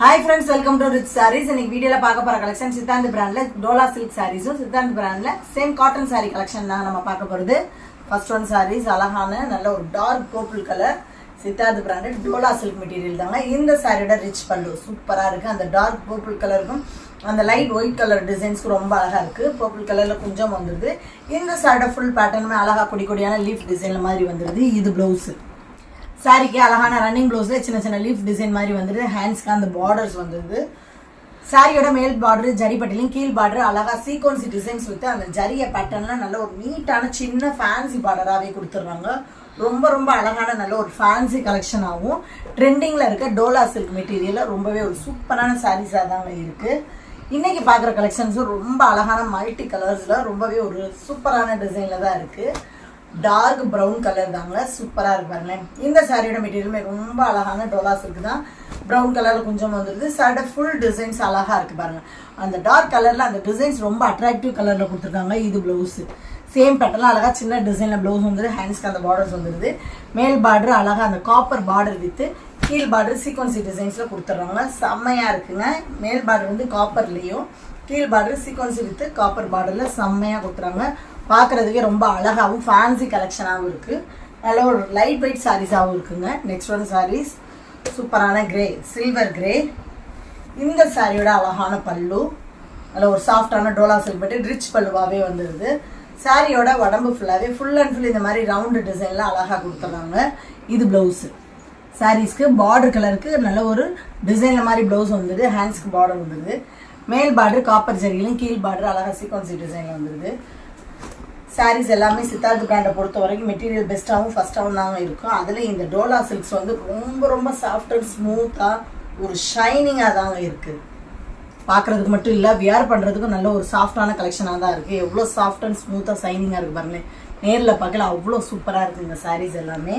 Hi friends, welcome to Rich Sarees. In this video, we will see collection Siddhant brand Dola silk sarees. Siddhant brand same cotton saree collection. First one sarees, alahana, dark purple color. Siddhant brand Dola silk material. In the saree, rich pallu, super. And the dark purple color and the light white color designs purple color in the saree full pattern leaf design. This is blouse. Saree ke alahana running blouse la chinna leaf design mari vandirudhu hands ku and borders vandirudhu saree oda male border jari pattilin keel border alaga sequence designs with and jariya pattern la nalla or neat ana chinna fancy border ave kuduthuranga romba alagana nalla or fancy collection agum trending la irukka Dola silk material rombave or super ana sarees adanga irukku இன்னைக்கு பாக்குற collections ரொம்ப அழகான multi colors la rombave or super ana design la da irukku dark brown color தாங்க சூப்பரா இருக்கு பாருங்க இந்த சாரியோட மெட்டீரியல் ரொம்ப அழகான Dola silk தான் brown கலர்ல கொஞ்சம் வந்திருக்கு சாரியோட full designs அழகா இருக்கு பாருங்க அந்த dark கலர்ல அந்த டிசைன்ஸ் ரொம்ப அட்ராக்டிவ் கலர்ல கொடுத்திருக்காங்க இது ப்ளவுஸ் சேம் பேட்டர்ன்ல அழகா சின்ன டிசைன்ல ப்ளவுஸ் வந்து ஹேண்ட்ஸ்க்கு அந்த பார்டர்ஸ் வந்திருக்கு மேல் பார்டர் அழகா அந்த காப்பர் பார்டர் வித் கீழ் பார்டர் சீக்வென்ஸ் டிசைன்ஸ்ல கொடுத்திருக்காங்க செம்மையா இருக்குங்க மேல் பார்டர் வந்து காப்பர்லயும் கீழ் பார்டர் சீக்வென்ஸ் வித் காப்பர் பார்டர்ல செம்மையா கொடுத்திருக்காங்க பார்க்கிறதுக்கே ரொம்ப அழகாவும் ஃபேன்சி கலெக்ஷனாவும் இருக்கு நல்ல ஒரு லைட் வெயிட் சாரீஸாவும் இருக்குங்க நெக்ஸ்ட் ஒன் சாரீஸ் சூப்பரான கிரே சில்வர் கிரே இந்த சாரியோட அழகான பல்லு நல்ல ஒரு சாஃப்டான Dola silk பட்டு ரிச் பல்லுவாவே வந்துருது சாரியோட உடம்பு ஃபுல்லாவே ஃபுல் அண்ட் ஃபுல் இந்த மாதிரி ரவுண்ட் டிசைன்ல அழகா கொடுத்துறாங்க இது ப்ளவுஸ் சாரீஸ்க்கு பார்டர் கலருக்கு நல்ல ஒரு டிசைன்ல மாதிரி ப்ளவுஸ் வந்துருது ஹேண்ட்ஸ்க்கு பார்டர் வந்துருது மேல் பார்டர் காப்பர் ஜரியிலும் கீழ் பார்டர் அழகா சீக்வென்ஸ் டிசைன்ல வந்துருது sarees எல்லாமே சித்தார்த் பிராண்டை பொறுத்த வரைக்கும் மெட்டீரியல் பெஸ்ட்டாகவும் ஃபர்ஸ்ட்டாகவும் தாங்க இருக்கும் அதில் இந்த Dola silks வந்து ரொம்ப சாஃப்ட் அண்ட் ஸ்மூத்தாக ஒரு ஷைனிங்காக தாங்க இருக்குது பார்க்குறதுக்கு மட்டும் இல்லை வியர் பண்ணுறதுக்கும் நல்ல ஒரு சாஃப்டான கலெக்ஷனாக தான் இருக்குது எவ்வளோ சாஃப்ட் அண்ட் ஸ்மூத்தாக ஷைனிங்காக இருக்குது பாருங்களேன் நேரில் பார்க்கல அவ்வளோ சூப்பராக இருக்குது இந்த sarees எல்லாமே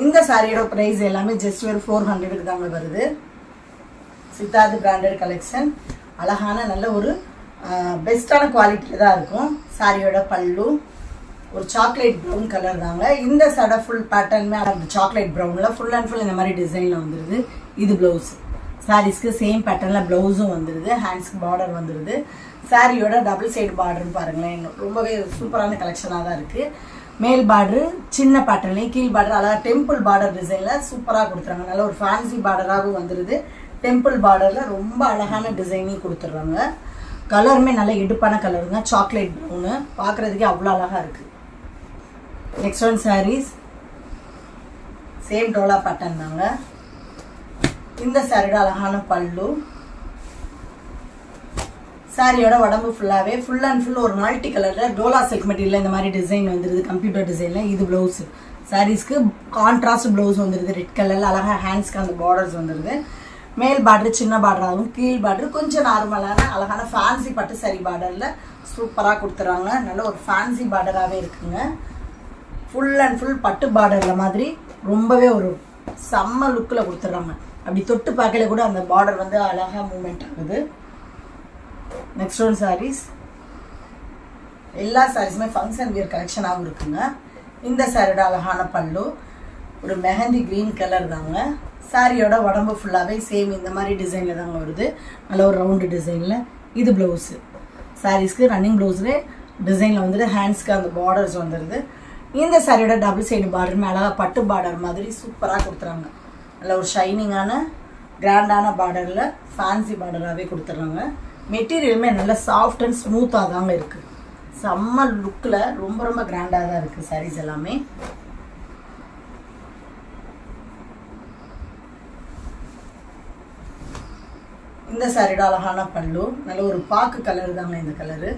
இந்த சாரியோட ப்ரைஸ் எல்லாமே ஜஸ்ட் ஒரு 400க்கு தாங்க வருது சித்தார்த் பிராண்டட் கலெக்ஷன் அழகான நல்ல ஒரு பெஸ்ட்டான குவாலிட்டியில் தான் இருக்கும் சாரியோட பல்லு ஒரு சாக்லேட் ப்ரௌன் கலர் தாங்க இந்த சடை ஃபுல் பேட்டர்னுமே அந்த சாக்லேட் ப்ரௌனில் ஃபுல் அண்ட் ஃபுல் இந்த மாதிரி டிசைனில் வந்துடுது இது ப்ளவுஸ் சாரீஸ்க்கு சேம் பேட்டர்னில் ப்ளவுஸும் வந்துடுது ஹேண்ட்ஸ்க்கு பார்டர் வந்துடுது சாரியோட டபுள் சைடு பார்டர்னு பாருங்களேன் ரொம்பவே சூப்பரான கலெக்ஷனாக தான் இருக்குது மேல் பார்டரு சின்ன பேட்டர்ன்லேயும் கீழ் பார்டர் அழகாக டெம்பிள் பார்டர் டிசைனில் சூப்பராக கொடுத்துறாங்க நல்ல ஒரு ஃபேன்சி பார்டராகவும் வந்துடுது டெம்பிள் பார்டரில் ரொம்ப அழகான டிசைனையும் கொடுத்துட்றாங்க கலருமே நல்ல எடுப்பான கலருங்க சாக்லேட் ப்ரௌனு பார்க்குறதுக்கே அவ்வளோ அழகாக இருக்குது next one sarees same Dola pattern தாங்க இந்த சாரியோட அழகான பல்லு சாரியோட உடம்பு ஃபுல்லாகவே ஃபுல் அண்ட் ஃபுல் ஒரு மல்டி கலரில் Dola silk மெட்டீரியல் இந்த மாதிரி டிசைன் வந்துடுது கம்ப்யூட்டர் டிசைனில் இது ப்ளவுஸு சாரீஸ்க்கு கான்ட்ராஸ்ட் ப்ளவுஸ் வந்துடுது ரெட் கலரில் அழகாக ஹேண்ட்ஸ்க்கு அந்த பார்டர்ஸ் வந்துடுது மேல் பார்டர் சின்ன பார்டராகவும் கீழ் பார்டர் கொஞ்சம் நார்மலான அழகான ஃபேன்சி பட்டு சரி பார்டரில் சூப்பராக கொடுத்துறாங்க நல்ல ஒரு ஃபேன்சி பார்டராகவே இருக்குங்க ஃபுல் அண்ட் ஃபுல் பட்டு பார்டரில் மாதிரி ரொம்பவே ஒரு செம்ம லுக்கில் கொடுத்துட்றாங்க அப்படி தொட்டு பார்க்கல கூட அந்த பார்டர் வந்து அழகாக மூவ்மெண்ட் ஆகுது நெக்ஸ்ட் ஒன் சாரீஸ் எல்லா சாரீஸுமே ஃபங்க்ஷன் வியர் கலெக்ஷனாகவும் இருக்குங்க இந்த சாரியோட அழகான பல்லு ஒரு மெஹந்தி க்ரீன் கலர் தாங்க சாரியோட உடம்பு ஃபுல்லாகவே சேம் இந்த மாதிரி டிசைனில் தாங்க வருது நல்ல ஒரு ரவுண்டு டிசைனில் இது ப்ளவுஸு சாரீஸ்க்கு ரன்னிங் ப்ளவுஸில் டிசைனில் வந்துட்டு ஹேண்ட்ஸ்க்கு அந்த பார்டர்ஸ் வந்துடுது இந்த சாரியோட டபுள் சைடு பார்டருமே அழகாக பட்டு பார்டர் மாதிரி சூப்பராக கொடுத்துறாங்க நல்ல ஒரு ஷைனிங்கான கிராண்டான பார்டரில் ஃபேன்சி பார்டராகவே கொடுத்துட்றாங்க மெட்டீரியலுமே நல்ல சாஃப்ட் அண்ட் ஸ்மூத்தாக தாங்க இருக்குது செம்ம லுக்கில் ரொம்ப கிராண்டாக தான் இருக்குது சாரீஸ் எல்லாமே இந்த சாரியோட அழகான பல்லு நல்ல ஒரு பாக்கு கலர் தாங்க இந்த கலரு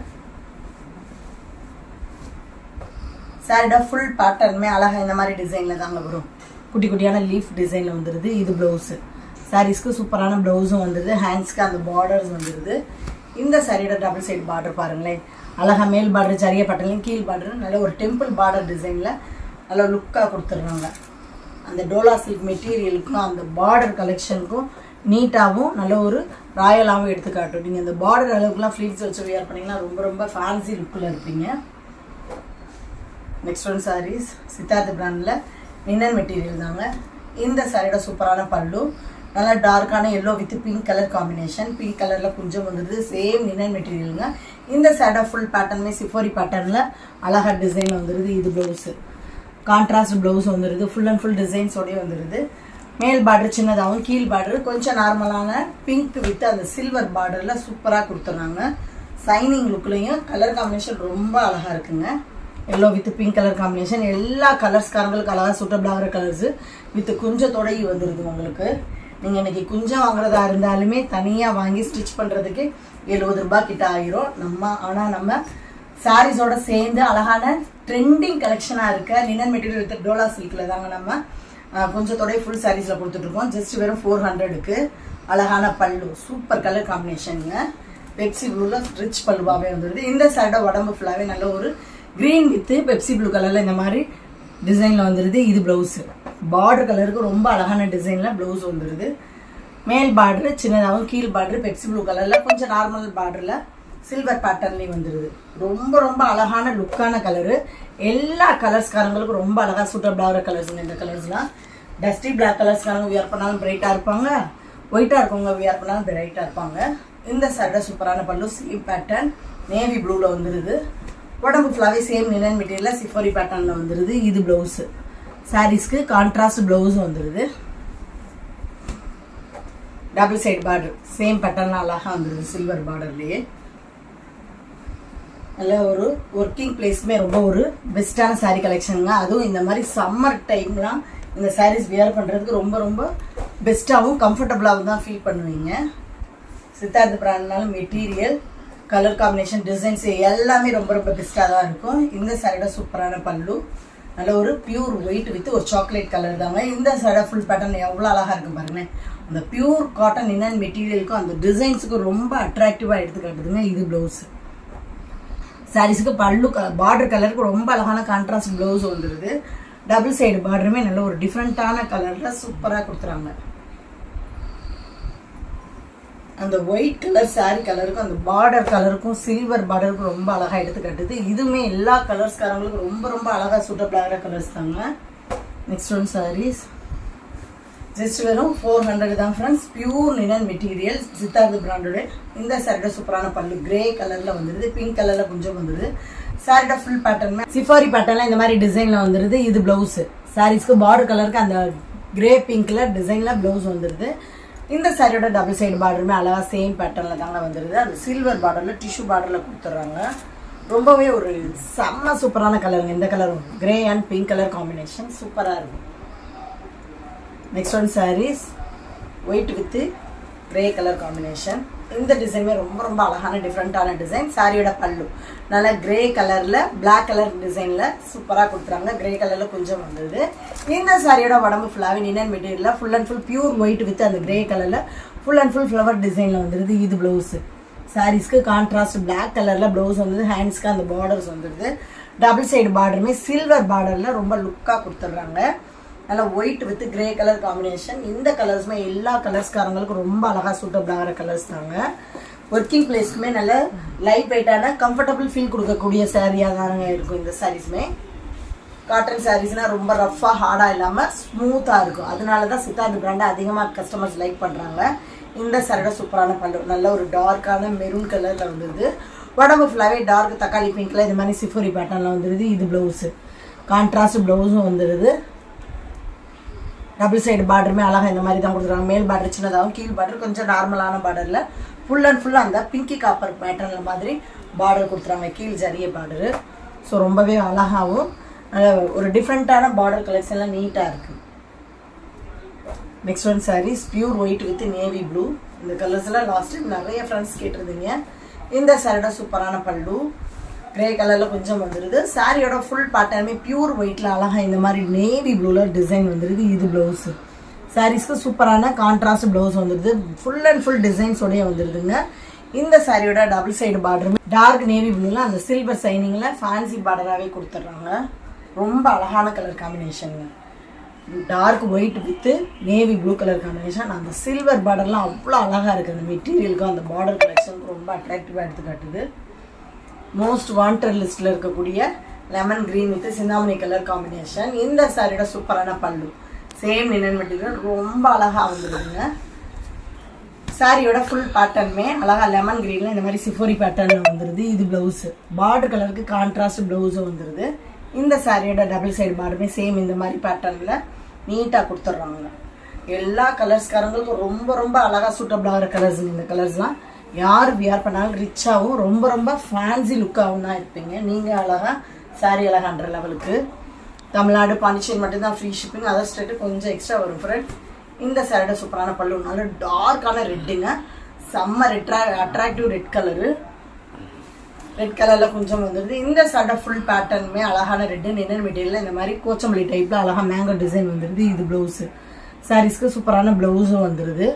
சாரியோட ஃபுல் பேட்டர்னுமே அழகா இந்த மாதிரி டிசைன்ல தாங்க வரும் குட்டி குட்டியான லீஃப் டிசைன்ல வந்துருது இது ப்ளவுஸ் சாரீஸ்க்கு சூப்பரான ப்ளவுஸும் வந்துருது ஹேண்ட்ஸ்க்கு அந்த பார்டர்ஸ் வந்துருது இந்த சாரியோட டபுள் சைடு பார்டர் பாருங்களேன் அழகா மேல் பார்டர் ஜரிய பட்டன்லையும் கீழ் பார்டர் நல்ல ஒரு டெம்பிள் பார்டர் டிசைன்ல நல்ல லுக்காக கொடுத்துட்றாங்க அந்த Dola silk மெட்டீரியலுக்கும் அந்த பார்டர் கலெக்ஷனுக்கும் நீட்டாகவும் நல்ல ஒரு ராயலாகவும் எடுத்து காட்டும் நீங்கள் இந்த பார்டர் அளவுக்குலாம் ஃப்ளீட்ஸ் வச்சு வியர் பண்ணிங்கன்னா ரொம்ப ஃபேன்சி லுக்கில் இருப்பீங்க நெக்ஸ்ட் ஒன் சாரீஸ் சித்தார்த் பிராண்டில் லினன் மெட்டீரியல் தாங்க இந்த சாரியோட சூப்பரான பல்லு நல்லா டார்க்கான yellow with pink colour combination. Pink கலரில் கொஞ்சம் வந்துடுது. சேம் லினன் மெட்டீரியலுங்க. இந்த சைடை ஃபுல் பேட்டர்னுமே சிஃபோரி பேட்டர்னில் அழகாக டிசைன் வந்துடுது. இது ப்ளவுஸு கான்ட்ராஸ்ட் ப்ளவுஸ் வந்துடுது. ஃபுல் அண்ட் ஃபுல் டிசைன்ஸோடய வந்துடுது. மேல் பார்டர் சின்னதாகவும் கீழ் பார்டர் கொஞ்சம் நார்மலான பிங்க் வித் அந்த சில்வர் பார்டரில் சூப்பராக கொடுத்துட்றாங்க. சைனிங் லுக்லேயும் கலர் காம்பினேஷன் ரொம்ப அழகாக இருக்குங்க. Yellow with pink colour combination. எல்லா கலர்ஸ்காரங்களுக்கு அழகாக சூட்டபிள் ஆகிற கலர்ஸு வித் குஞ்சம் தொடங்கி வந்துடுது. உங்களுக்கு நீங்கள் இன்றைக்கி குஞ்சம் வாங்குறதா இருந்தாலுமே தனியாக வாங்கி ஸ்டிச் பண்ணுறதுக்கு 70 ரூபாய் கிட்ட ஆயிரும். ஆனால் நம்ம சாரீஸோட சேர்ந்து அழகான ட்ரெண்டிங் கலெக்ஷனாக இருக்க லினன் மெட்டீரியல் வித் டோலா சில்கில் தாங்க நம்ம கொஞ்சத்தோடய ஃபுல் சாரீஸில் கொடுத்துட்ருக்கோம். ஜஸ்ட் வெறும் 400க்கு. அழகான பல்லு சூப்பர் கலர் காம்பினேஷனுங்க. பெப்சி ப்ளூவில் ரிச் பல்லுவாகவே வந்துடுது. இந்த சைடை உடம்பு ஃபுல்லாகவே நல்ல ஒரு க்ரீன் வித்து பெப்சி ப்ளூ கலரில் இந்த மாதிரி டிசைனில் வந்துடுது. இது ப்ளவுஸு பார்டர் கலருக்கு ரொம்ப அழகான டிசைனில் ப்ளவுஸ் வந்துடுது. மேல் பார்டரு சின்னதாகவும் கீழ் பார்டரு பெப்சி ப்ளூ கலரில் கொஞ்சம் நார்மல் பார்டரில் சில்வர் பேட்டர்ன்லேயும் வந்துடுது. ரொம்ப ரொம்ப அழகான லுக்கான கலரு. எல்லா கலர்ஸ்காரங்களுக்கும் ரொம்ப அழகாக சூட்டபிள் ஆகிற கலர்ஸுங்க. இந்த கலர்ஸ்லாம் டஸ்டி பிளாக் கலர்ஸ்காரங்க வியர் பண்ணாலும் பிரைட்டாக இருப்பாங்க. ஒயிட்டாக இருக்கவங்க வியர் பண்ணாலும் பிரைட்டாக இருப்பாங்க. இந்த சைடை சூப்பரான பல்லு சேம் பேட்டர்ன் நேவி ப்ளூவில் வந்துடுது. உடம்பு ஃபுல்லாகவே சேம் லினன் மெட்டீரியலில் சிஃபோரி பேட்டர்னில் வந்துடுது. இது ப்ளவுஸு சாரீஸ்க்கு கான்ட்ராஸ்ட் ப்ளவுஸ் வந்துடுது. டபுள் சைட் பார்டர் சேம் பேட்டர்னில் அழகாக வந்துடுது. சில்வர் பார்டர்லேயே நல்ல ஒரு ஒர்க்கிங் பிளேஸ்க்குமே ரொம்ப ஒரு பெஸ்ட்டான சாரீ கலெக்ஷனுங்க. அதுவும் இந்த மாதிரி சம்மர் டைம்லாம் இந்த சாரீஸ் வியர் பண்ணுறதுக்கு ரொம்ப ரொம்ப பெஸ்ட்டாகவும் கம்ஃபர்டபுளாகவும் தான் ஃபீல் பண்ணுவீங்க. சித்தார்த் பிராண்ட்னாலும் மெட்டீரியல் கலர் காம்பினேஷன் டிசைன்ஸ் எல்லாமே ரொம்ப ரொம்ப பெஸ்ட்டாக தான் இருக்கும். இந்த சைடை சூப்பரான பல்லு நல்ல ஒரு பியூர் ஒயிட் வித் ஒரு சாக்லேட் கலர் தாங்க. இந்த சைடை ஃபுல் பேட்டர்ன் எவ்வளோ அழகாக இருக்கும் பாருங்களேன். அந்த பியூர் காட்டன் லினன் மெட்டீரியலுக்கும் அந்த டிசைன்ஸுக்கும் ரொம்ப அட்ராக்டிவாக எடுத்து காட்டுதுங்க. இது ப்ளவுஸு சாரீஸுக்கு பல்லு பார்டர் கலருக்கு ரொம்ப அழகான கான்ட்ராஸ்ட் ப்ளவுஸ் வந்துடுது. டபுள் சைடு பார்டருமே நல்ல ஒரு டிஃப்ரெண்ட்டான கலரில் சூப்பராக கொடுத்துறாங்க. அந்த ஒயிட் கலர் சாரீ கலருக்கும் அந்த பார்டர் கலருக்கும் சில்வர் பார்டருக்கும் ரொம்ப அழகாக எடுத்து காட்டுது. இதுவுமே எல்லா கலர்ஸ்காரங்களுக்கும் ரொம்ப ரொம்ப அழகாக சூட்டபிள் ஆகிற கலர்ஸ் தாங்க. நெக்ஸ்ட் ஒன் சாரீஸ் ஜஸ்ட் வெறும் 400 தான் friends. Pure linen material Siddharth பிராண்டோட. இந்த சாரியோட சூப்பரான பல்லு கிரே கலரில் வந்துடுது. பிங்க் கலரில் கொஞ்சம் வந்துடுது. சாரியோட ஃபுல் பேட்டர்ன் சிஃபாரி பேட்டர்னில் இந்த மாதிரி டிசைனில் வந்துடுது. இது ப்ளவுஸு சாரீஸ்க்கு பார்டர் கலருக்கு அந்த கிரே பிங்க் கலர் டிசைனில் ப்ளவுஸ் வந்துடுது. இந்த சாரியோட டபுள் சைடு பார்டருமே அழகாக சேம் பேட்டர்னில் தாங்க வந்துடுது. அது சில்வர் பார்டரில் டிஷ்யூ பார்டரில் கொடுத்துட்றாங்க. ரொம்பவே ஒரு செம்ம சூப்பரான கலருங்க. இந்த கலரும் grey and pink colour combination சூப்பராக இருக்கும். Next one sarees white with grey colour combination. இந்த டிசைனுமே ரொம்ப ரொம்ப அழகான டிஃப்ரெண்ட்டான டிசைன். சாரியோட பல்லு நல்லா கிரே கலரில் பிளாக் கலர் டிசைனில் சூப்பராக கொடுத்துறாங்க. கிரே கலரில் கொஞ்சம் வந்தது. இந்த சாரியோட உடம்பு ஃபுல்லாகவே லினன் மெட்டீரியலில் full and full pure white with அந்த கிரே கலரில் ஃபுல் அண்ட் ஃபுல் ஃப்ளவர் டிசைனில் வந்துடுது. இது ப்ளவுஸு சாரீஸ்க்கு கான்ட்ராஸ்ட் பிளாக் கலரில் ப்ளவுஸ் வந்துடுது. ஹேண்ட்ஸ்க்கு அந்த பார்டர்ஸ் வந்துடுது. டபுள் சைடு பார்டருமே சில்வர் பார்டரில் ரொம்ப லுக்காக கொடுத்துட்றாங்க. நல்லா white with grey colour combination. இந்த கலர்ஸுமே எல்லா கலர்ஸ்காரங்களுக்கும் ரொம்ப அழகாக சூட்டபிள் ஆகிற கலர்ஸ் தாங்க. ஒர்க்கிங் பிளேஸ்க்குமே நல்ல லைட் வெயிட்டான கம்ஃபர்டபுள் ஃபீல் கொடுக்கக்கூடிய சாரியாக தாங்க இருக்கும். இந்த சாரீஸுமே காட்டன் சாரீஸ்னால் ரொம்ப ரஃப்பாக ஹார்டாக இல்லாமல் ஸ்மூத்தாக இருக்கும். அதனால தான் சித்தார்த் பிராண்டை அதிகமாக கஸ்டமர்ஸ் லைக் பண்ணுறாங்க. இந்த சாரியோட சூப்பரான பல்லு நல்ல ஒரு டார்க்கான மெரூன் கலரில் வந்துடுது. உடம்பு ஃபுல்லாகவே டார்க் தக்காளி பிங்க்கில் இது மாதிரி சிஃபோரி பேட்டர்னில் வந்துடுது. இது ப்ளவுஸு கான்ட்ராஸ்ட் ப்ளவுஸும் வந்துடுது. டபுள் சைடு பார்டருமே அழகாக இந்த மாதிரி தான் கொடுத்துருக்காங்க. மேல் பார்டர் சின்னதாகவும் கீழ் பார்டர் கொஞ்சம் நார்மலான பார்டரில் ஃபுல் அண்ட் ஃபுல்லாக அந்த பிங்கி காப்பர் பேட்டர்னில் மாதிரி பார்டர் கொடுத்துறாங்க. கீழ் ஜரிய பார்டரு. ஸோ ரொம்பவே அழகாகவும் ஒரு டிஃப்ரெண்ட்டான பார்டர் கலெக்ஷன்லாம் நீட்டாக இருக்குது. Next one sarees pure white with navy blue. இந்த கலர்ஸ்லாம் லாஸ்ட்டு நிறைய ஃப்ரெண்ட்ஸ் கேட்டிருந்தீங்க. இந்த சாரியோட சூப்பரான பல்லு கிரே கலரில் கொஞ்சம் வந்துடுது. சாரியோட ஃபுல் பேட்டர்னுமே பியூர் ஒயிட்டில் அழகாக இந்த மாதிரி நேவி ப்ளூவில் டிசைன் வந்துடுது. இது ப்ளவுஸு சாரீஸ்க்கு சூப்பரான கான்ட்ராஸ்ட் ப்ளவுஸ் வந்துடுது. ஃபுல் அண்ட் ஃபுல் டிசைன்ஸோடய வந்துடுதுங்க. இந்த சாரியோட டபுள் சைடு பார்டருமே டார்க் நேவி ப்ளூவில் அந்த சில்வர் சைனிங்கில் ஃபேன்சி பார்டராகவே கொடுத்துட்றாங்க. ரொம்ப அழகான கலர் காம்பினேஷனுங்க. Dark white with navy blue colour combination. அந்த சில்வர் பார்டர்லாம் அவ்வளோ அழகாக இருக்குது. அந்த மெட்டீரியலுக்கும் அந்த பார்டர் கலெக்ஷனுக்கு ரொம்ப அட்ராக்டிவாக எடுத்து காட்டுது. மோஸ்ட் வாண்டட் லிஸ்ட்டில் இருக்கக்கூடிய lemon green with Chintamani colour combination. இந்த சாரியோட சூப்பரான பல்லு சேம் லினன் மெட்டீரியல் ரொம்ப அழகாக வந்துடுதுங்க. சாரியோட ஃபுல் பேட்டர்னுமே அழகாக லெமன் கிரீனில் இந்த மாதிரி சிஃபோரி பேட்டர்னில் வந்துடுது. இது ப்ளவுஸு பார்டர் கலருக்கு கான்ட்ராஸ்ட் ப்ளவுஸும் வந்துடுது. இந்த சாரியோட டபுள் சைடு பார்டருமே சேம் இந்த மாதிரி பேட்டர்னில் நீட்டாக கொடுத்துட்றாங்க. எல்லா கலர்ஸ்காரங்களுக்கும் ரொம்ப ரொம்ப அழகாக சூட்டபிள் ஆகிற கலர்ஸ். இந்த கலர்ஸ்லாம் யார் வியர் பண்ணாலும் ரிச்சாகவும் ரொம்ப ரொம்ப ஃபேன்சி லுக்காகவும் தான் இருப்பீங்க. நீங்கள் அழகாக சாரி அழகான்ற லெவலுக்கு. தமிழ்நாடு பாண்டிச்சேரி மட்டும்தான் ஃப்ரீ ஷிப்பிங். அதர் ஸ்டேட்டு கொஞ்சம் எக்ஸ்ட்ரா வரும் ஃப்ரெண்ட். இந்த சாரியோட சூப்பரான பல்லு, நல்ல டார்க்கான ரெட்டுங்க, செம்ம அட்ராக்டிவ் ரெட் கலரு. ரெட் கலரில் கொஞ்சம் வந்துடுது. இந்த சாரியோட ஃபுல் பேட்டர்னுமே அழகான ரெட்டு லினன் மெட்டீரியல் இந்த மாதிரி கோச்சம்பள்ளி டைப்பில் அழகாக மேங்கோ டிசைன் வந்துடுது. இது ப்ளவுஸு. சாரீஸ்க்கு சூப்பரான ப்ளவுஸும் வந்துடுது.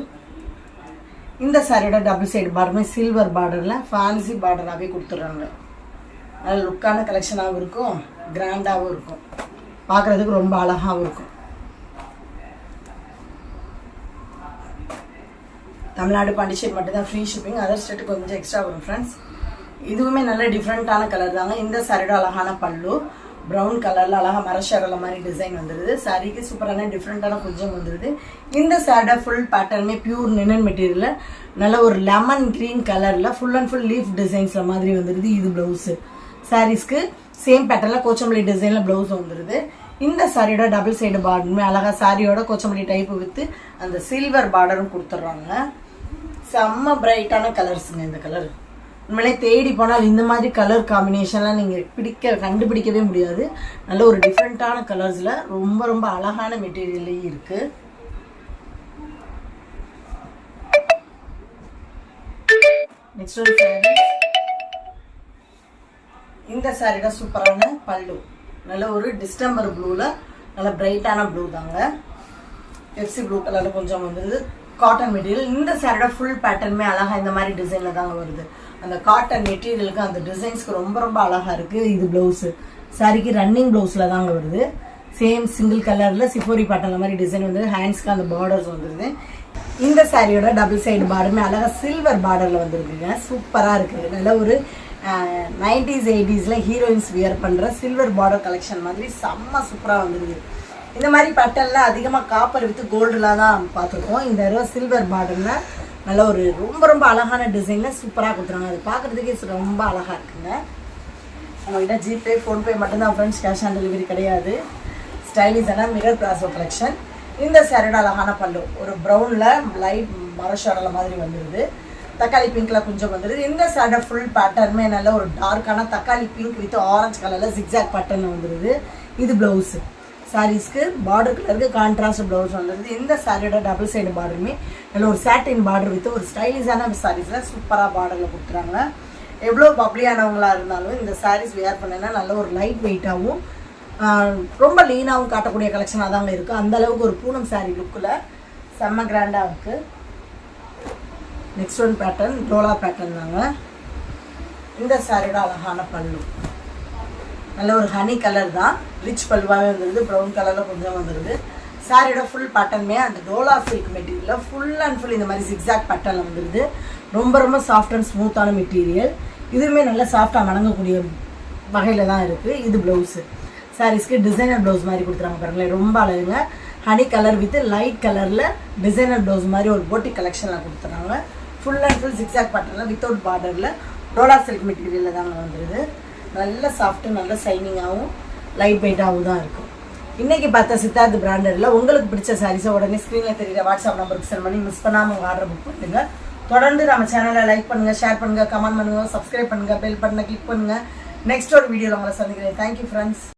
இந்த சாரியோட டபுள் சைடு பார்டருமே சில்வர் பார்டரில் ஃபேன்சி பார்டராகவே கொடுத்துட்றாங்க. நல்ல லுக்கான கலெக்ஷனாகவும் இருக்கும், கிராண்டாகவும் இருக்கும், பார்க்குறதுக்கு ரொம்ப அழகாகவும் இருக்கும். தமிழ்நாடு பாண்டிச்சேரி மட்டும்தான் ஃப்ரீ ஷிப்பிங். அதர் ஸ்டேட்டு கொஞ்சம் எக்ஸ்ட்ரா வரும் ஃப்ரெண்ட்ஸ். இதுவுமே நல்ல டிஃப்ரெண்ட்டான கலர் தாங்க. இந்த சாரியோட அழகான பல்லு ப்ரௌன் கலரில் அழகாக மரஷரல மாதிரி டிசைன் வந்துடுது. சாரிக்கு சூப்பரான டிஃப்ரெண்ட்டான கொஞ்சம் வந்துடுது. இந்த சாரியோட ஃபுல் பேட்டர்னுமே பியூர் லினன் மெட்டீரியலில் நல்ல ஒரு லெமன் க்ரீன் கலரில் ஃபுல் அண்ட் ஃபுல் லீஃப் டிசைன்ஸில் மாதிரி வந்துடுது. இது ப்ளவுஸு. சாரீஸ்க்கு சேம் பேட்டர்னில் கோச்சம்பள்ளி டிசைனில் ப்ளவுஸ் வந்துடுது. இந்த சாரியோட டபுள் சைடு பார்டருமே அழகாக சாரியோட கோச்சம்பள்ளி டைப்பு வித்து அந்த சில்வர் பார்டரும் கொடுத்துட்றாங்க. செம்ம பிரைட்டான கலர்ஸுங்க இந்த கலர். உண்மையிலே தேடி போனால் இந்த மாதிரி கலர் காம்பினேஷன்லாம் நீங்கள் கண்டுபிடிக்கவே முடியாது. நல்ல ஒரு டிஃப்ரெண்ட்டான கலர்ஸில் ரொம்ப ரொம்ப அழகான மெட்டீரியல்லையும் இருக்குது. நெக்ஸ்ட் ஒரு சாரி. இந்த சாரியோட சூப்பரான பல்லு, நல்ல ஒரு டிஸ்டம்பர் ப்ளூவில் நல்ல பிரைட்டான ப்ளூ தாங்க. எஃப்சி ப்ளூ கலரில் கொஞ்சம் வந்துடுது. Cotton material. இந்த சாரியோட ஃபுல் பேட்டர்னுமே அழகாக இந்த மாதிரி டிசைனில் தாங்க வருது. அந்த காட்டன் மெட்டீரியலுக்கு அந்த டிசைன்ஸ்க்கு ரொம்ப ரொம்ப அழகாக இருக்குது. இது ப்ளவுஸு. சாரிக்கு ரன்னிங் ப்ளவுஸில் தாங்க வருது. சேம் சிங்கிள் கலரில் சிஃபோரி பேட்டர்ன் மாதிரி டிசைன் வந்து ஹேண்ட்ஸ்க்கு அந்த பார்டர்ஸ் வந்துடுது. இந்த சாரியோட டபுள் சைடு பார்டருமே அழகாக சில்வர் பார்டரில் வந்துருக்குங்க. சூப்பராக இருக்குது. நல்ல ஒரு 90s 80s ஹீரோயின்ஸ் வியர் பண்ணுற சில்வர் பார்டர் கலெக்ஷன் மாதிரி செம்ம சூப்பராக வந்துடுது. இந்த மாதிரி பேட்டர்னில் அதிகமாக காப்பர் வித்து கோல்டுலாம் தான் பார்த்துருக்கோம். இந்த தடவை சில்வர் பார்டரில் நல்ல ஒரு ரொம்ப ரொம்ப அழகான டிசைனில் சூப்பராக கொடுத்துருவாங்க. அது பார்க்குறதுக்கே ரொம்ப அழகாக இருக்குங்க. நம்மகிட்ட ஜிபே ஃபோன்பே மட்டும்தான் ஃப்ரெண்ட்ஸ், கேஷ் ஆன் டெலிவரி கிடையாது. ஸ்டைலிஷான மிரர் பிளாசோ கலெக்ஷன். இந்த சாரியோட அழகான பல்லு ஒரு ப்ரௌனில் லைட் மரஷாடல மாதிரி வந்துடுது. தக்காளி பிங்க்ல கொஞ்சம் வந்துடுது. இந்த சாரியோட ஃபுல் பேட்டர்னுமே நல்ல ஒரு டார்க்கான தக்காளி பிங்க் வித் ஆரஞ்சு கலரில் ஜிக்ஸாக் பேட்டர்ன் வந்துடுது. இது ப்ளவுஸு. சாரீஸ்க்கு பார்டர் கலருக்கு கான்ட்ராஸ்ட் ப்ளவுஸ் வந்துடுது. இந்த சாரியோட டபுள் சைடு பார்டருமே நல்ல ஒரு சாட்டின் பார்டர் வித் ஒரு ஸ்டைலிஷான சாரீஸில் சூப்பராக பார்டரில் கொடுத்துறாங்க. எவ்வளோ பப்ளியானவங்களாக இருந்தாலும் இந்த சாரீஸ் வேர் பண்ணினா நல்ல ஒரு லைட் வெயிட்டாகவும் ரொம்ப லீனாகவும் காட்டக்கூடிய கலெக்ஷனாக தாங்க இருக்குது. அந்தளவுக்கு ஒரு பூனம் சாரீ லுக்கில் செம்ம கிராண்டாக இருக்குது. Next one pattern Dola pattern தாங்க. இந்த சாரியோட அழகான பல்லு நல்ல ஒரு ஹனி கலர் தான். ரிச் பல்லுவாகவே வந்துடுது. ப்ரௌன் கலரில் கொஞ்சம் வந்துடுது. சாரியோட ஃபுல் பேட்டர்னுமே அந்த டோலா சில்க் மெட்டீரியலில் ஃபுல் அண்ட் ஃபுல் இந்த மாதிரி ஜிக்ஸாக் பேட்டர்னில் வந்துடுது. ரொம்ப ரொம்ப சாஃப்ட் அண்ட் ஸ்மூத்தான மெட்டீரியல். இதுவுமே நல்லா சாஃப்டாக மடங்கக்கூடிய வகையில் தான் இருக்குது. இது ப்ளவுஸு. சாரீஸ்க்கு டிசைனர் ப்ளவுஸ் மாதிரி கொடுத்துறாங்க பாருங்களேன். ரொம்ப அழகுங்க. ஹனி கலர் வித் லைட் கலரில் டிசைனர் ப்ளவுஸ் மாதிரி ஒரு போட்டி கலெக்ஷனில் கொடுத்துறாங்க. ஃபுல் அண்ட் ஃபுல் ஜிக்ஸாக் பேட்டர்னில் வித்தவுட் பார்டரில் டோலா சில்க் மெட்டீரியலில் தாங்க வந்துடுது. நல்ல சாஃப்ட்டு நல்ல ஷைனிங்காகவும் லைட் வெயிட்டாகவும் தான் இருக்கும். இன்றைக்கி பார்த்த சித்தார்த் பிராண்டடில் உங்களுக்கு பிடிச்ச சாரீஸை உடனே ஸ்க்ரீனில் தெரியுற வாட்ஸ்அப் நம்பருக்கு சென்ட் பண்ணி மிஸ் பண்ணாமல் உங்கள் ஆர்டர் புக் பண்ணுங்க. தொடர்ந்து நம்ம சேனலை லைக் பண்ணுங்கள், ஷேர் பண்ணுங்கள், கமெண்ட் பண்ணுங்கள், சப்ஸ்கிரைப் பண்ணுங்கள், பெல் பட்டனை கிளிக் பண்ணுங்கள். நெக்ஸ்ட் ஒரு வீடியோவில் உங்களை சந்திக்கிறேன். Thank you friends.